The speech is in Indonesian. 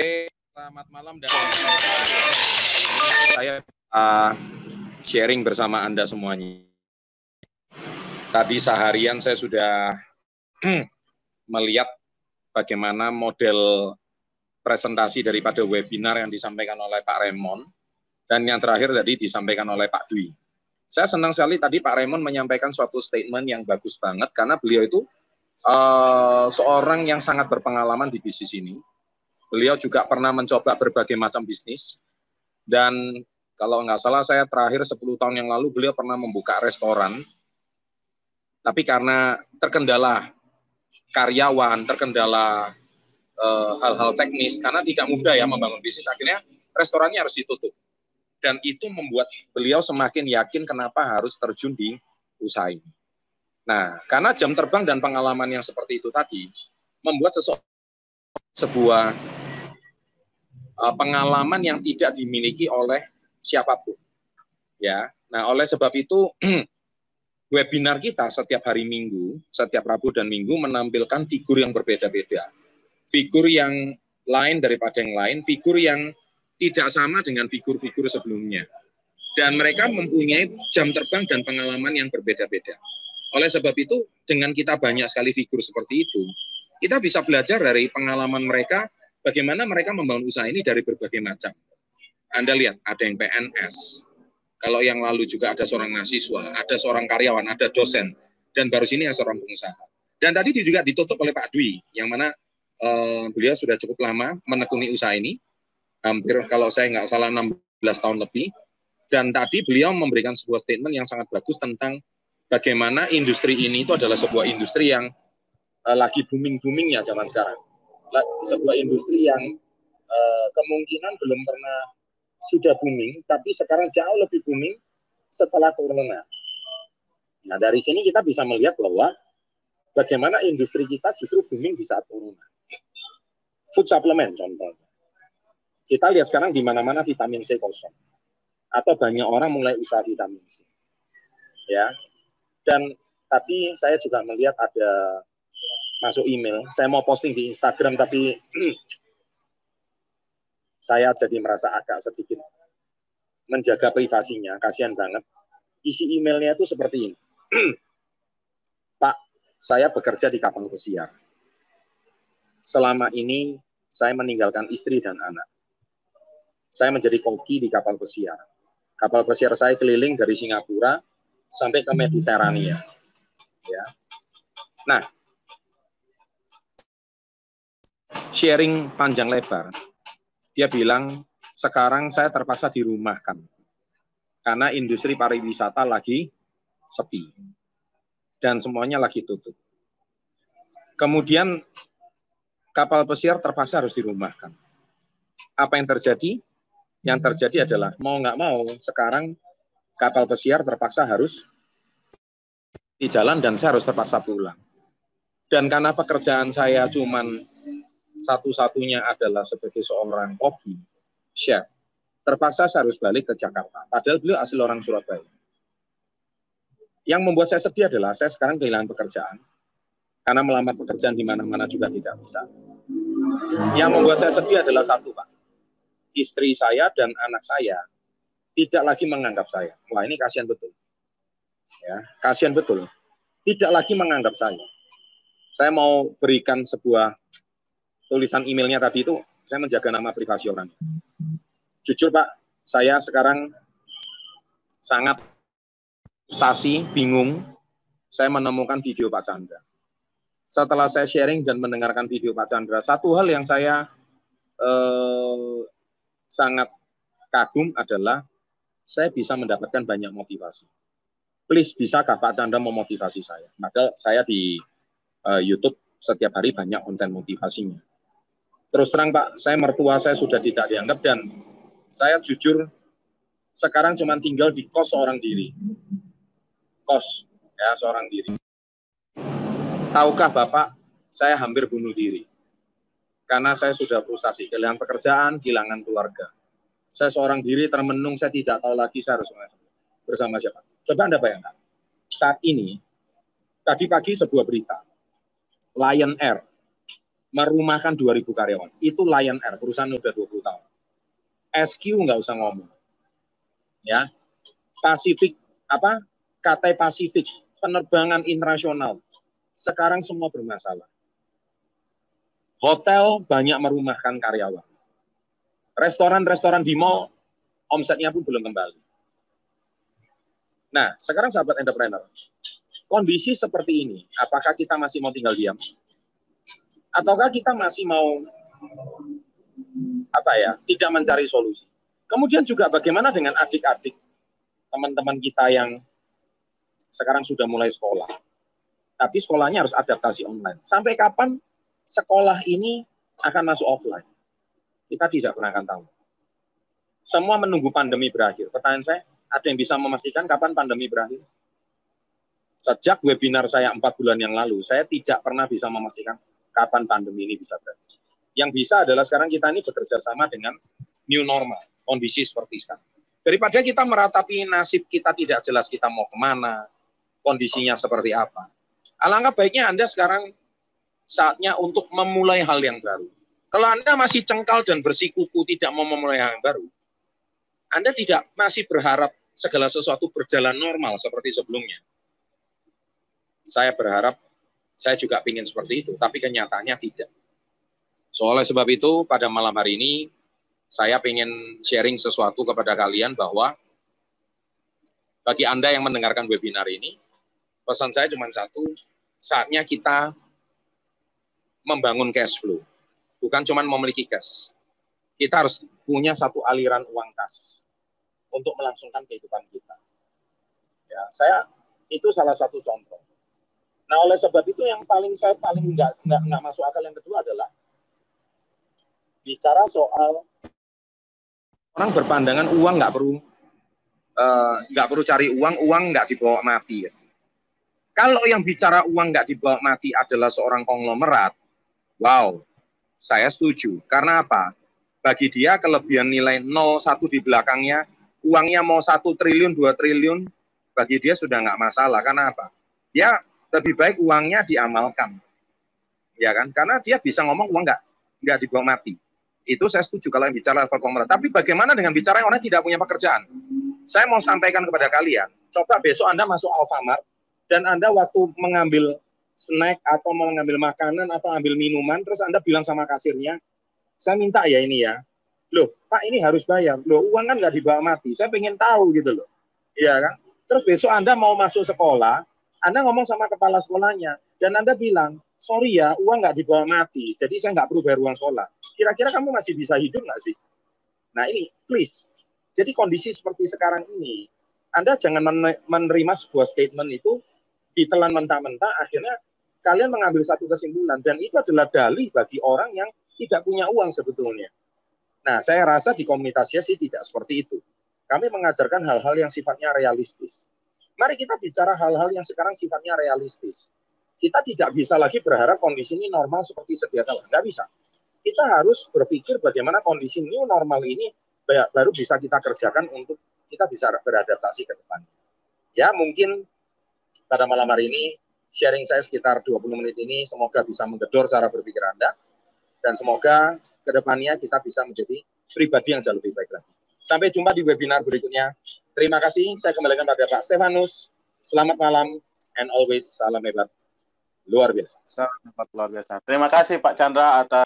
Selamat malam dan saya sharing bersama Anda semuanya. Tadi seharian saya sudah melihat bagaimana model presentasi daripada webinar yang disampaikan oleh Pak Raymond dan yang terakhir tadi disampaikan oleh Pak Dwi. Saya senang sekali tadi Pak Raymond menyampaikan suatu statement yang bagus banget karena beliau itu seorang yang sangat berpengalaman di bisnis ini. Beliau juga pernah mencoba berbagai macam bisnis, dan kalau nggak salah saya terakhir 10 tahun yang lalu beliau pernah membuka restoran, tapi karena terkendala karyawan, terkendala hal-hal teknis, karena tidak mudah ya membangun bisnis, akhirnya restorannya harus ditutup. Dan itu membuat beliau semakin yakin kenapa harus terjun di usaha ini. Nah, karena jam terbang dan pengalaman yang seperti itu tadi, membuat sebuah pengalaman yang tidak dimiliki oleh siapapun. Ya, nah oleh sebab itu webinar kita setiap hari Minggu, setiap Rabu dan Minggu menampilkan figur yang berbeda-beda, figur yang lain daripada yang lain, figur yang tidak sama dengan figur-figur sebelumnya, dan mereka mempunyai jam terbang dan pengalaman yang berbeda-beda. Oleh sebab itu, dengan kita banyak sekali figur seperti itu, kita bisa belajar dari pengalaman mereka. Bagaimana mereka membangun usaha ini dari berbagai macam. Anda lihat, ada yang PNS. Kalau yang lalu juga ada seorang mahasiswa, ada seorang karyawan, ada dosen, dan baru sini ada seorang pengusaha. Dan tadi juga ditutup oleh Pak Dwi, yang mana beliau sudah cukup lama menekuni usaha ini, hampir kalau saya nggak salah 16 tahun lebih. Dan tadi beliau memberikan sebuah statement yang sangat bagus tentang bagaimana industri ini itu adalah sebuah industri yang lagi booming-boomingnya zaman sekarang. Sebuah industri yang kemungkinan belum pernah sudah booming, tapi sekarang jauh lebih booming setelah corona. Nah, dari sini kita bisa melihat bahwa bagaimana industri kita justru booming di saat corona. Food supplement contohnya. Kita lihat sekarang di mana-mana vitamin C kosong. Atau banyak orang mulai usaha vitamin C. Ya. Dan tadi saya juga melihat ada masuk email, saya mau posting di Instagram tapi saya jadi merasa agak sedikit menjaga privasinya, kasihan banget. Isi emailnya itu seperti ini. Pak, saya bekerja di kapal pesiar. Selama ini saya meninggalkan istri dan anak. Saya menjadi koki di kapal pesiar. Kapal pesiar saya keliling dari Singapura sampai ke Mediterania. Ya. Nah, sharing panjang lebar, dia bilang, sekarang saya terpaksa dirumahkan, karena industri pariwisata lagi sepi, dan semuanya lagi tutup. Kemudian, kapal pesiar terpaksa harus dirumahkan. Apa yang terjadi? Yang terjadi adalah, mau nggak mau, sekarang kapal pesiar terpaksa harus di jalan, dan saya harus terpaksa pulang. Dan karena pekerjaan saya cuman satu-satunya adalah sebagai seorang koki, chef, terpaksa saya harus balik ke Jakarta. Padahal beliau asli orang Surabaya. Yang membuat saya sedih adalah saya sekarang kehilangan pekerjaan. Karena melamar pekerjaan di mana-mana juga tidak bisa. Yang membuat saya sedih adalah satu, Pak. Istri saya dan anak saya tidak lagi menganggap saya. Wah, ini kasihan betul. Ya, kasihan betul. Tidak lagi menganggap saya. Saya mau berikan sebuah tulisan emailnya tadi itu, saya menjaga nama privasi orang. Jujur Pak, saya sekarang sangat frustasi, bingung, saya menemukan video Pak Chandra. Setelah saya sharing dan mendengarkan video Pak Chandra, satu hal yang saya sangat kagum adalah saya bisa mendapatkan banyak motivasi. Please, bisakah Pak Chandra memotivasi saya? Maka saya di YouTube setiap hari banyak konten motivasinya. Terus terang Pak, saya mertua saya sudah tidak dianggap, dan saya jujur sekarang cuma tinggal di kos seorang diri. Kos, ya, seorang diri. Tahukah Bapak, saya hampir bunuh diri. Karena saya sudah frustasi, kehilangan pekerjaan, kehilangan keluarga. Saya seorang diri termenung, saya tidak tahu lagi saya harus bersama siapa. Coba Anda bayangkan, saat ini, tadi pagi sebuah berita, Lion Air merumahkan 2.000 karyawan. Itu Lion Air, perusahaan udah 20 tahun. SQ nggak usah ngomong. Ya. Pasifik, Cathay Pacific, penerbangan internasional. Sekarang semua bermasalah. Hotel banyak merumahkan karyawan. Restoran-restoran di mall, omsetnya pun belum kembali. Nah, sekarang sahabat entrepreneur, kondisi seperti ini, apakah kita masih mau tinggal diam? Ataukah kita masih mau tidak mencari solusi? Kemudian juga bagaimana dengan adik-adik teman-teman kita yang sekarang sudah mulai sekolah, tapi sekolahnya harus adaptasi online. Sampai kapan sekolah ini akan masuk offline? Kita tidak pernah akan tahu. Semua menunggu pandemi berakhir. Pertanyaan saya, ada yang bisa memastikan kapan pandemi berakhir? Sejak webinar saya 4 bulan yang lalu, saya tidak pernah bisa memastikan kapan pandemi ini bisa berakhir. Yang bisa adalah sekarang kita ini bekerja sama dengan new normal, kondisi seperti sekarang. Daripada kita meratapi nasib kita tidak jelas kita mau kemana, kondisinya seperti apa. Alangkah baiknya Anda sekarang saatnya untuk memulai hal yang baru. Kalau Anda masih cengkal dan bersikuku tidak mau memulai hal yang baru, Anda tidak masih berharap segala sesuatu berjalan normal seperti sebelumnya. Saya berharap, saya juga ingin seperti itu, tapi kenyataannya tidak. So, oleh sebab itu, pada malam hari ini, saya ingin sharing sesuatu kepada kalian bahwa bagi Anda yang mendengarkan webinar ini, pesan saya cuma satu, saatnya kita membangun cash flow. Bukan cuma memiliki cash. Kita harus punya satu aliran uang kas untuk melangsungkan kehidupan kita. Ya, itu salah satu contoh. Nah, oleh sebab itu yang saya paling nggak masuk akal yang kedua adalah bicara soal orang berpandangan uang nggak perlu cari uang nggak dibawa mati. Ya. Kalau yang bicara uang nggak dibawa mati adalah seorang konglomerat, wow, saya setuju. Karena apa? Bagi dia kelebihan nilai 01 di belakangnya, uangnya mau 1 triliun, 2 triliun, bagi dia sudah nggak masalah. Karena apa? Dia lebih baik uangnya diamalkan. Ya kan? Karena dia bisa ngomong uang nggak dibawa mati. Itu saya setuju kalau yang bicara level konglomerat. Tapi bagaimana dengan bicara yang orang tidak punya pekerjaan? Saya mau sampaikan kepada kalian, coba besok Anda masuk Alfamart, dan Anda waktu mengambil snack atau mau mengambil makanan atau ambil minuman, terus Anda bilang sama kasirnya, saya minta ya ini ya, loh Pak ini harus bayar, loh uang kan nggak dibawa mati, saya pengen tahu gitu loh, iya kan? Terus besok Anda mau masuk sekolah, Anda ngomong sama kepala sekolahnya, dan Anda bilang, sorry ya uang nggak dibawa mati, jadi saya nggak perlu bayar uang sekolah. Kira-kira kamu masih bisa hidup nggak sih? Nah ini, please. Jadi kondisi seperti sekarang ini, Anda jangan menerima sebuah statement itu ditelan mentah-mentah, akhirnya kalian mengambil satu kesimpulan, dan itu adalah dalih bagi orang yang tidak punya uang sebetulnya. Nah, saya rasa di komunitas sih tidak seperti itu. Kami mengajarkan hal-hal yang sifatnya realistis. Mari kita bicara hal-hal yang sekarang sifatnya realistis. Kita tidak bisa lagi berharap kondisi ini normal seperti sedia kala. Nggak bisa. Kita harus berpikir bagaimana kondisi new normal ini baru bisa kita kerjakan untuk kita bisa beradaptasi ke depan. Ya, mungkin pada malam hari ini sharing saya sekitar 20 menit ini semoga bisa menggedor cara berpikir Anda, dan semoga kedepannya kita bisa menjadi pribadi yang jauh lebih baik lagi. Sampai jumpa di webinar berikutnya. Terima kasih, saya kembalikan pada Pak Stefanus. Selamat malam, and always salam hebat luar biasa. Sangat luar biasa. Terima kasih Pak Chandra atas